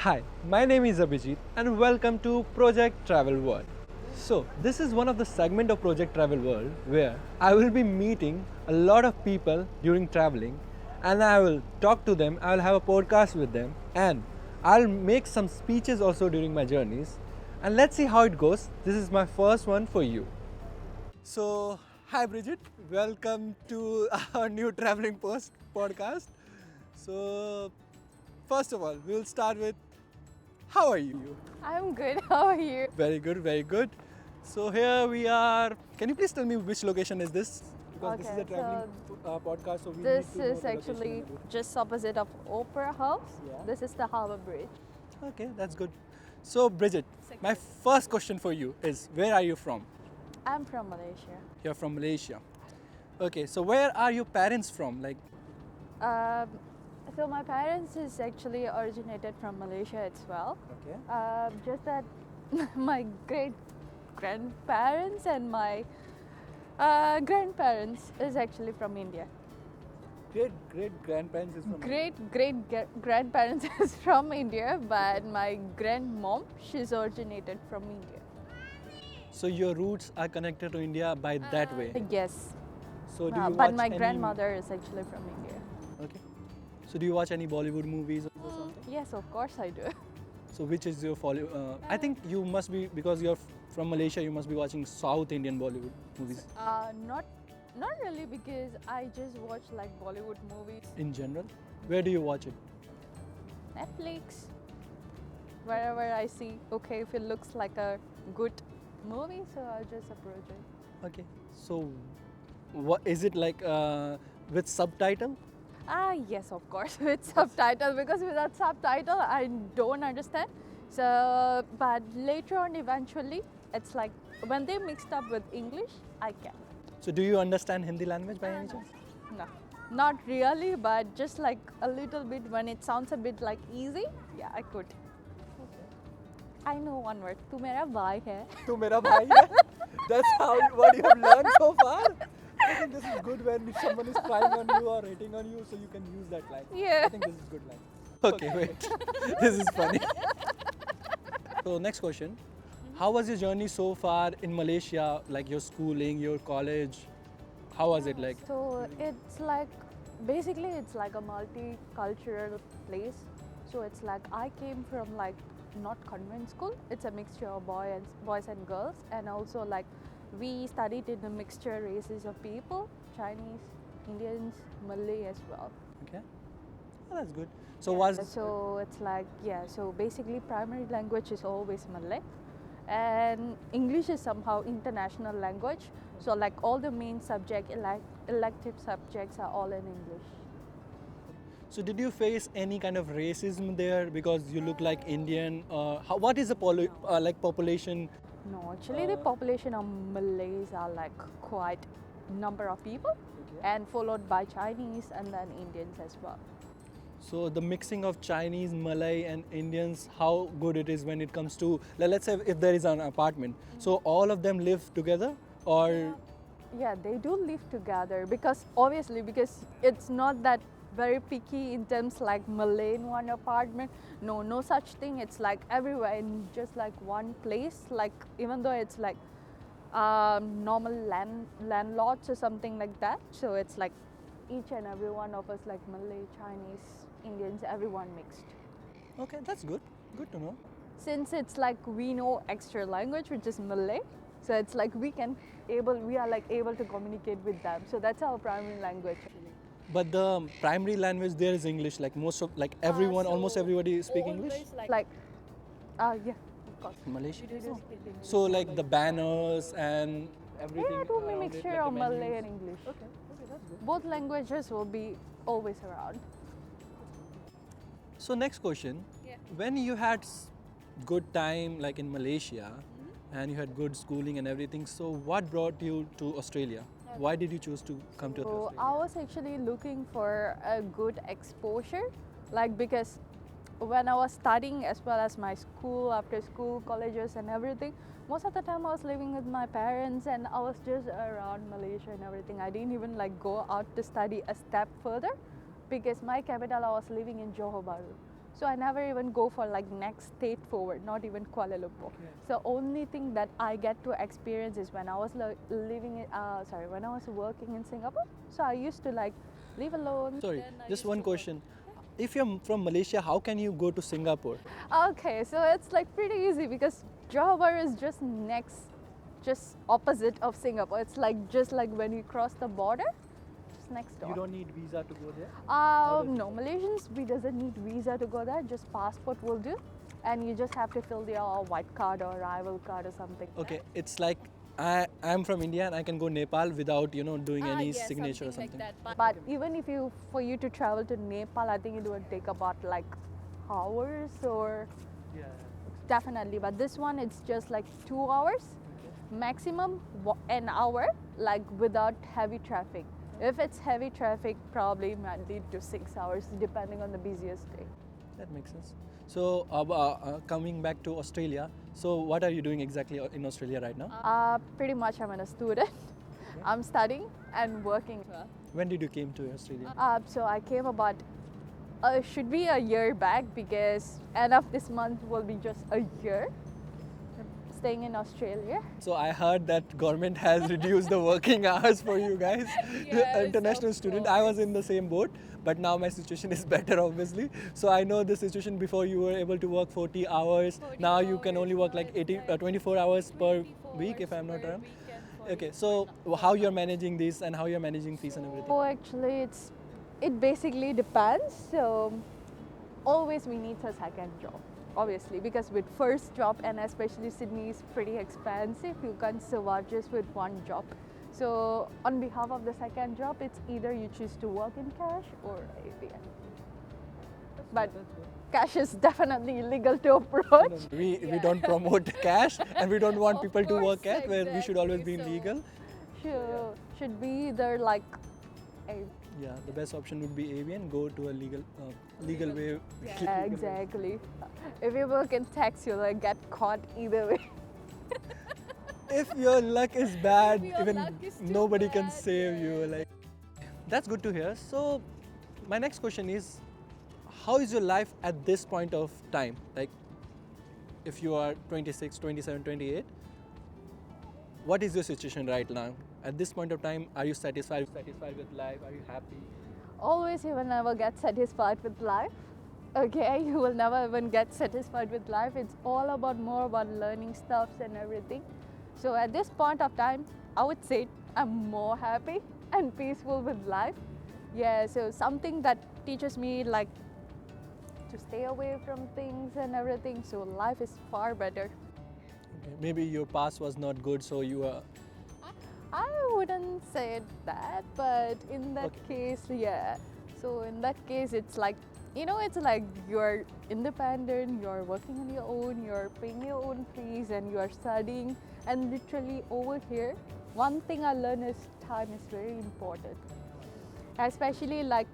Hi, my name is Abhijit and welcome to Project Travel World. So, this is one of the segment of Project Travel World where I will be meeting a lot of people during traveling and I will talk to them, I will have a podcast with them and I'll make some speeches also during my journeys and let's see how it goes. This is my first one for you. So, hi Bridget, welcome to our new traveling post podcast. So, first of all, we'll start with how are you? I'm good. How are you? Very good, very good. So here we are. Can you please tell me which location is this? Because this is a Okay, traveling podcast, so we This need to know is the location actually and everything. just opposite of Opera House. Yeah. This is the Harbour Bridge. Okay, that's good. So Bridget, my first question for you is where are you from? I'm from Malaysia. You're from Malaysia. Okay, so where are your parents from? Like, Um, so my parents is actually originated from Malaysia as well. okay, Just that my great grandparents and my grandparents is actually from India. great grandparents is from. Great grandparents is from India, but my grandmom she's originated from India. So your roots are connected to India by that way. Yes. So do you But watch my any? grandmother is actually from India. Okay. So do you watch any Bollywood movies or something? Yes, of course I do. So which is your follow? I think you must be because you're from Malaysia. You must be watching South Indian Bollywood movies Not really because I just watch like Bollywood movies, in general. Where do you watch it? Netflix, wherever I see. Okay, if it looks like a good movie, so I'll just approach it. Okay. So, what is it like with subtitle? Yes, of course, with subtitle because without subtitle I don't understand. So, but later on, eventually, it's like when they mixed up with English, I can. So, do you understand Hindi language by any chance? No, not really, but just like a little bit when it sounds a bit like easy, yeah, I could. I know one word. तू मेरा भाई है. Tu mera bhai hai. That's what you have learned so far. I think this is good when someone is crying on you or hating on you, so you can use that line. Yeah. I think this is good line. Okay, wait. This is funny. So next question. How was your journey so far in Malaysia? Like your schooling, your college? How was it like? So it's like basically it's like a multicultural place. So it's like I came from like not convent school. It's a mixture of boys and girls, and also like we studied in a mixture races of people: Chinese, Indians, Malay as well. Okay. Oh, that's good. So Yeah, was so it's like yeah. So basically, primary language is always Malay, and English is somehow international language. So like all the main elective subjects are all in English. so did you face any kind of racism there because you look like Indian? What is the like population? No, actually the population of Malays are like quite number of people, and followed by Chinese and then Indians as well. So the mixing of Chinese, Malay, and Indians, how good it is when it comes to let's say if there is an apartment. So all of them live together, or Yeah, they do live together because obviously because it's not that very picky in terms like Malay in one apartment. No, no such thing. It's like everywhere in just like one place. Like even though it's like normal landlords or something like that. So it's like each and every one of us like Malay, Chinese, Indians, everyone mixed. okay, that's good. Good to know. Since it's like we know extra language which is Malay, so it's like we are like able to communicate with them. So that's our primary language. But the primary language there is English. Like most of everyone, almost everybody speak English. Like, yeah, of course. Malaysia. We do speak English. So like the banners and everything. Yeah, it will be around mixture like the of Malay menus. and English. Okay, that's good. Both languages will be always around. So next question. Yeah. When you had good time like in Malaysia and you had good schooling and everything, so what brought you to Australia? Why did you choose to come to So Australia? I was actually looking for a good exposure, like because when I was studying as well as my school, after school, colleges and everything, most of the time I was living with my parents and I was just around Malaysia and everything. I didn't even like go out to study a step further because my capital I was living in Johor Bahru. So I never even go for like next state forward, not even Kuala Lumpur. So only thing that I get to experience is when I was when I was working in Singapore. So I used to like live alone. Sorry, Then I just used one to work. question. If you're from Malaysia, how can you go to Singapore? Okay, so it's like pretty easy because Johor is just just opposite of Singapore. It's like just like when you cross the border, just next door. You don't need visa to go there? does No, Malaysians, we doesn't need visa to go there. Just passport will do, and you just have to fill your white card or arrival card or something. Okay, it's like I'm from India and I can go Nepal without doing any signature or something. But even if for you to travel to Nepal, I think it would take about like hours or Yeah. definitely. But this one, it's just like 2 hours, maximum an hour, like without heavy traffic. If it's heavy traffic, probably might lead to 6 hours, depending on the busiest day. That makes sense. So, coming back to Australia, so what are you doing exactly in Australia right now? Pretty much, I'm a student. I'm studying and working. When did you came to Australia? So I came about should be a year back because end of this month will be just a year staying in Australia. So I heard that government has reduced the working hours for you guys, Yes, international of student. I was in the same boat, but now my situation is better, obviously. So I know the situation before you were able to work 40 hours. 40 Now you can hours, only work now like it's 80, like 24 hours per 24 week, if hours I'm not per wrong. weekend for Okay, you. so how you're managing this and how you're managing fees and everything? Oh, actually, it basically depends. So always we need a second job, obviously, because with first job and especially Sydney is pretty expensive. You can't survive just with one job. So on behalf of the second job, it's either you choose to work in cash or ABN. But cash is definitely illegal to approach. We don't promote cash and we don't want Of people to work course, at where we should always be exactly. So legal. Should be either like a Yeah, the best option would be ABN. Go to a legal way. yeah, exactly. If you work in tax, you'll like get caught either way. If your luck is bad, If your even luck is too nobody can bad, save you. Like, that's good to hear. So, my next question is, how is your life at this point of time? Like, if you are 26, 27, 28, what is your situation right now? At this point of time, are you satisfied with life? Are you happy? Always you will never get satisfied with life. Okay, you will never even get satisfied with life. It's all about more about learning stuffs and everything. So at this point of time, I would say I'm more happy and peaceful with life. Yeah, so something that teaches me like to stay away from things and everything. So life is far better. Okay, maybe your past was not good, so you are. I wouldn't say that, but in that case, yeah. So in that case, it's like, it's like you're independent, you're working on your own, you're paying your own fees, and you're studying. And literally over here, one thing I learned is time is very important. Especially like,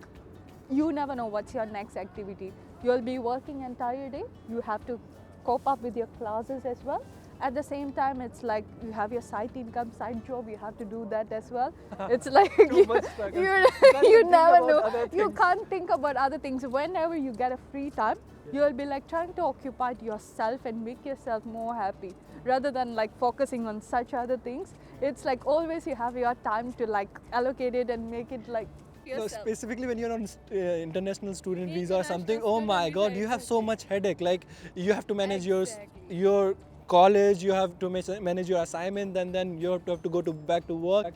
you never know what's your next activity. You'll be working entire day. You have to cope up with your classes as well. At the same time, it's like you have your side income, side job. You have to do that as well. It's like Too much struggle. you, can't you think never about know. other You things. can't think about other things. Whenever you get a free time, you'll be like trying to occupy yourself and make yourself more happy, rather than like focusing on such other things. It's like always you have your time to like allocate it and make it like No, yourself. specifically when you're on international student visa or something, International oh my student god, visa, you have so much headache. Like you have to manage Exactly. your college, you have to manage your assignment, and then you have to go back to work.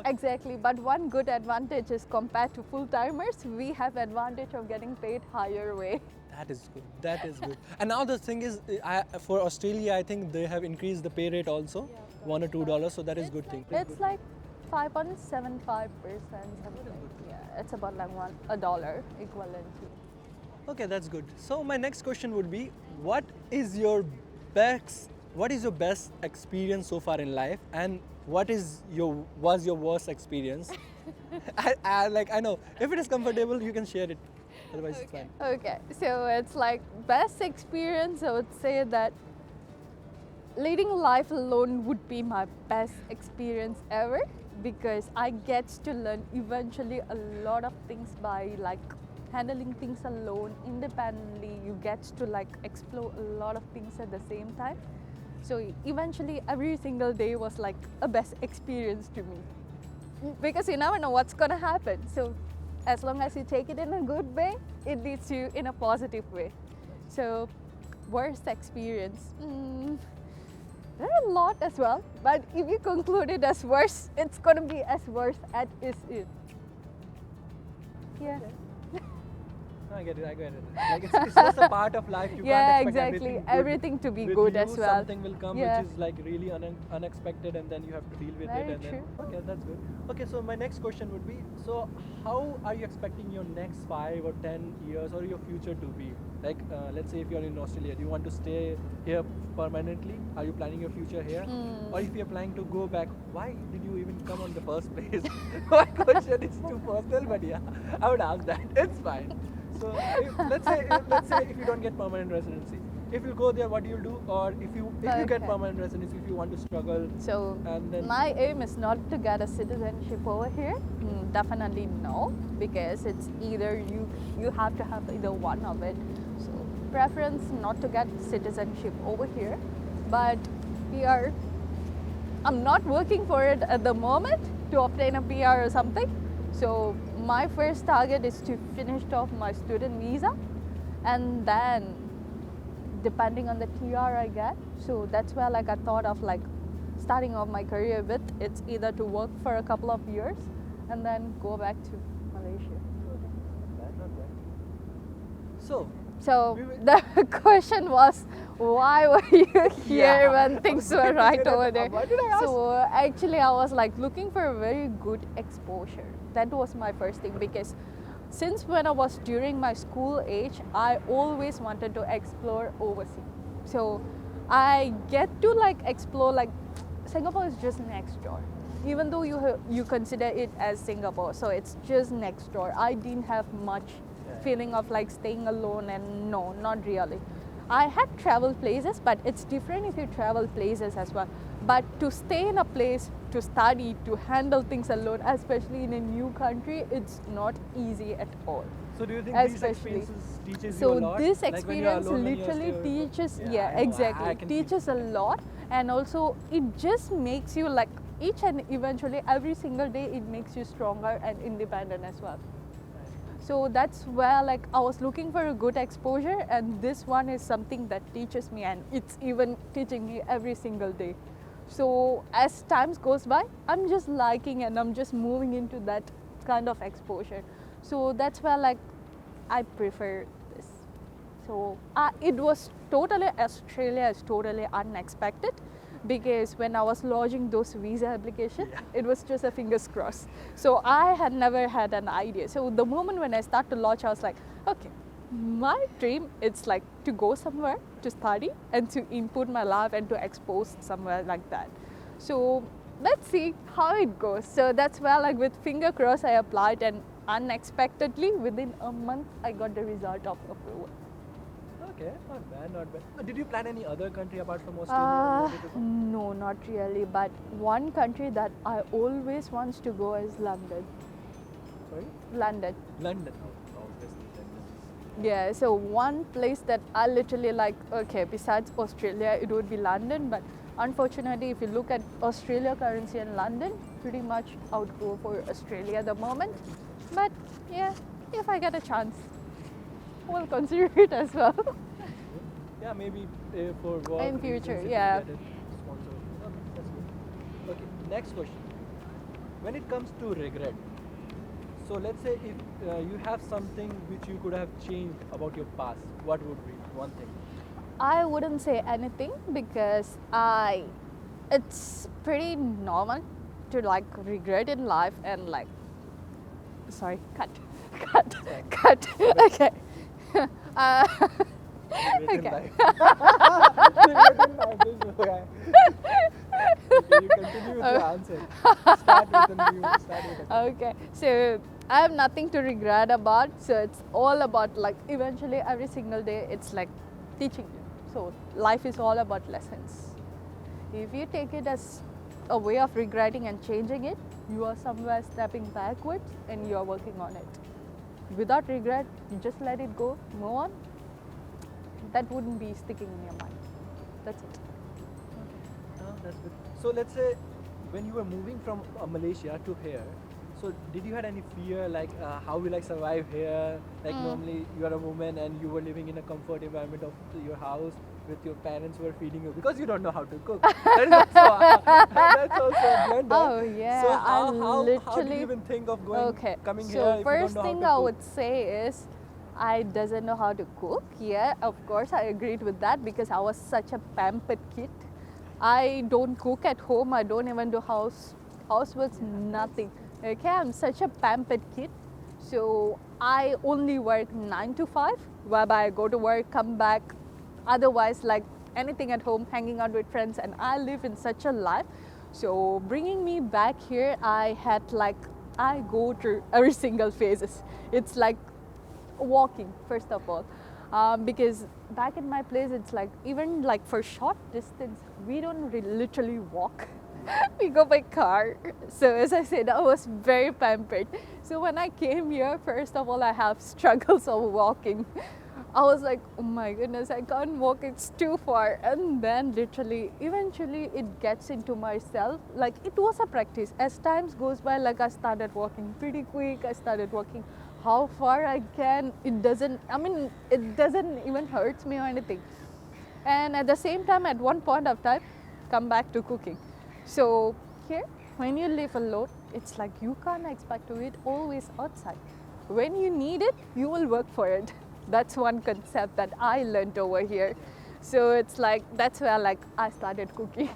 Exactly, but one good advantage is compared to full timers, we have advantage of getting paid higher way. That is good. That is good. And now the thing is, for Australia, I think they have increased the pay rate also, $1 or $2. So that is good thing. It's like 5.75% something. Yeah, it's about like $1 equivalent to. Okay, that's good. So my next question would be, what is your best experience so far in life, and was your worst experience? I know if it is comfortable, you can share it. Otherwise, it's fine. Okay, so it's like best experience, I would say that leading life alone would be my best experience ever, because I get to learn eventually a lot of things by like handling things alone, independently. You get to like explore a lot of things at the same time. So eventually, every single day was like a best experience to me because you never know what's gonna happen. So as long as you take it in a good way, it leads you in a positive way. So worst experience. There are a lot as well, but if you conclude it as worst, it's gonna be as worst as is it. Yeah. I get it. Like it's just a part of life. You Yeah, can't expect exactly. everything, Everything to be with good you, as well. Something will come Yeah. which is like really unexpected, and then you have to deal with Very it. And true. then okay, that's good. Okay, so my next question would be: so how are you expecting your next 5 or 10 years or your future to be? Like, let's say if you're in Australia, do you want to stay here permanently? Are you planning your future here? Or if you're planning to go back, why did you even come on the first place? My question is too personal, but yeah, I would ask that. It's fine. So let's say if you don't get permanent residency, if you go there, what do you do? Or if you get Okay. permanent residency, if you want to struggle, So and then my aim is not to get a citizenship over here. Definitely no, because it's either you have to have either one of it. So preference not to get citizenship over here, but PR. I'm not working for it at the moment to obtain a PR or something. So my first target is to finish off my student visa, and then depending on the TR I get. So that's where like I thought of like starting off my career with. It's either to work for a couple of years and then go back to Malaysia. not bad. So So We will- the question was, why were you here Yeah, when I things was were going to say right that. over there? Why did I ask? So actually, I was like looking for a very good exposure. That was my first thing because since when I was during my school age, I always wanted to explore overseas. So I get to like explore like Singapore is just next door. Even though you consider it as Singapore, so it's just next door. I didn't have much feeling of like staying alone, and no, not really. I had traveled places, but it's different if you travel places as well. But to stay in a place, to study, to handle things alone, especially in a new country, it's not easy at all. So do you think Especially. these experiences teaches So you a lot? this Like when you're experience alone, when you're literally still- teaches, I yeah, know, I exactly, can feel teaches a it. lot, and also it just makes you like each and eventually every single day it makes you stronger and independent as well. So that's where like I was looking for a good exposure, and this one is something that teaches me, and it's even teaching me every single day. So as times goes by, I'm just liking and I'm just moving into that kind of exposure. So that's where like I prefer this. So it was totally, Australia is totally unexpected because when I was lodging those visa application, it was just a fingers crossed. So I had never had an idea. So the moment when I start to lodge, I was like, okay, my dream it's like to go somewhere to study and to input my life and to expose somewhere like that. So let's see how it goes. So that's where like with finger crossed I applied, and unexpectedly within a month I got the result of approval. Okay, not bad, not bad. Did you plan any other country apart from Australia? that you wanted to go? No, not really. But one country that I always wants to go is London. Sorry? London. London. Oh, obviously London. Yeah. So one place that I literally like. Okay, besides Australia, it would be London. But unfortunately, if you look at Australia currency and London, pretty much I would go for Australia at the moment. But yeah, if I get a chance, we'll consider it as well. Yeah, maybe for work In future, reasons, if you yeah. get it sponsored. Okay, that's good. Okay, next question. When it comes to regret, so let's say if you have something which you could have changed about your past, what would be one thing? I wouldn't say anything because it's pretty normal to like regret in life and like, sorry, cut. Okay. uh, Regret in Okay. life. Regret in life, this is okay. Okay, you continue with your answer. Start with a new. okay, so I have nothing to regret about. So it's all about like eventually every single day it's like teaching you. So life is all about lessons. If you take it as a way of regretting and changing it, you are somewhere stepping backwards and you are working on it. without regret, you just let it go, move on. That wouldn't be sticking in your mind. That's it. That's good. So let's say when you were moving from Malaysia to here, so did you had any fear like how will I survive here? Like normally you are a woman and you were living in a comfort environment of your house with your parents who are feeding you because you don't know how to cook. That is also, that's also a blunder. Oh yeah, So I how do you literally. even think of going Okay, coming so here if you don't first know how thing to I cook? would say is I doesn't know how to cook. Yeah, of course I agreed with that because I was such a pampered kid. I don't cook at home. I don't even do houseworks. Nothing. Okay, I'm such a pampered kid. So I only work 9 to 5, whereby I go to work, come back. Otherwise, like anything at home, hanging out with friends, and I live in such a life. So bringing me back here, I had like I go through every single phases. It's like walking first of all, because back in my place it's like even like for short distance we don't literally walk. We go by car. So as I said, I was very pampered. So when I came here, first of all I have struggles of walking. I was like, oh my goodness, I can't walk, it's too far. And then literally eventually it gets into myself. Like it was a practice. As times goes by, like I started walking pretty quick. I started walking how far I can. It doesn't even hurts me or anything. And at the same time, at one point of time, come back to cooking. So here, when you live alone, it's like you can't expect to eat always outside. When you need it, you will work for it. That's one concept that I learned over here. So it's like that's where like I started cooking.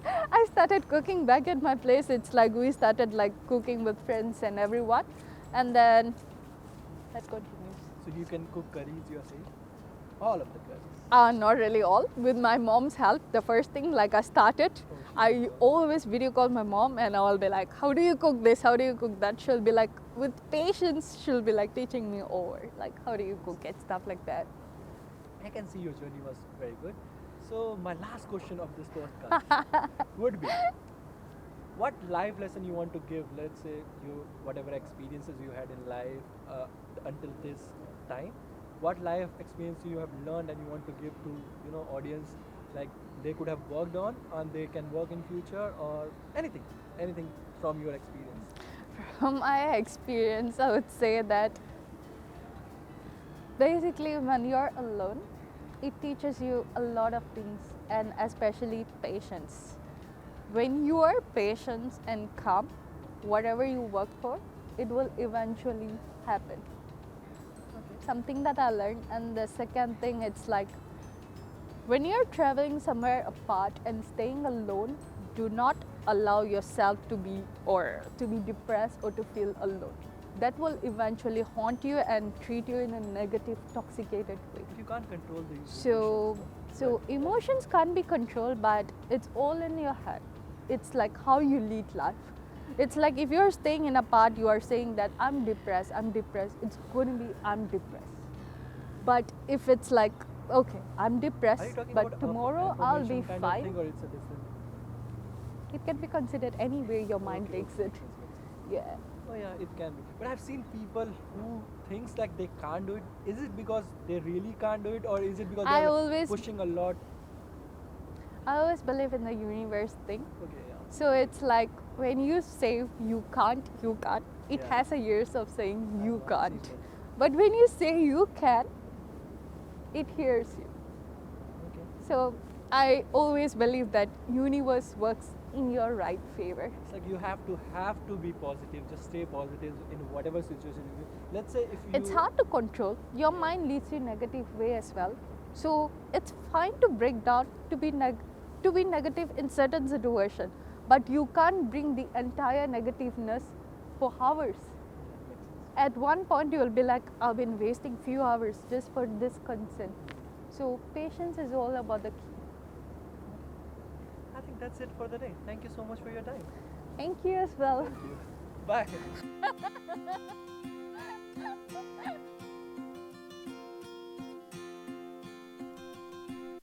I started cooking back at my place. It's like we started like cooking with friends and everyone, and then let's continue. So you can cook curries, you are saying? All of the curries. Not really all. With my mom's help, the first thing like I started, I always video call my mom and I'll be like, how do you cook this? How do you cook that? She'll be like, with patience, she'll be like teaching me over, like how do you cook it, stuff like that. I can see your journey was very good. So my last question of this podcast would be, what life lesson you want to give? Let's say you whatever experiences you had in life until this time. What life experience you have learned and you want to give to audience, like they could have worked on and they can work in future or anything from your experience. From my experience, I would say that basically when you're alone, it teaches you a lot of things and especially patience. When you are patient and calm, whatever you work for, it will eventually happen. Something that I learned. And the second thing, it's like when you're traveling somewhere apart and staying alone, do not allow yourself to be depressed or to feel alone. That will eventually haunt you and treat you in a negative, toxicated way. But you can't control these So emotions, emotions can't be controlled, but it's all in your head. It's like how you lead life. It's like if you're staying in a part, you are saying that I'm depressed, it's going to be I'm depressed. But if it's like, okay, I'm Are depressed, you talking but about tomorrow I'll be affirmation kind of fine. thing, or it's a different? It can be considered any way your mind Okay, takes okay, it. okay. Yeah. Oh yeah, it can be. But I've seen people who thinks like they can't do it. Is it because they really can't do it, or is it because I they're always- pushing a lot? I always believe in the universe thing. Okay, yeah. So it's like when you say you can't, it Yeah. has a years of saying you I've can't. seen that. But when you say you can, it hears you. Okay. So I always believe that universe works in your right favor. It's like you have to be positive. Just stay positive in whatever situation you. Let's say if you. It's hard to control. Your mind leads you negative way as well. So it's fine to break down, to be negative in certain situation, but you can't bring the entire negativeness for hours. At one point you will be like, I've been wasting few hours just for this concern. So patience is all about the key. I think that's it for the day. Thank you so much for your time. Thank you as well. Thank you. Bye.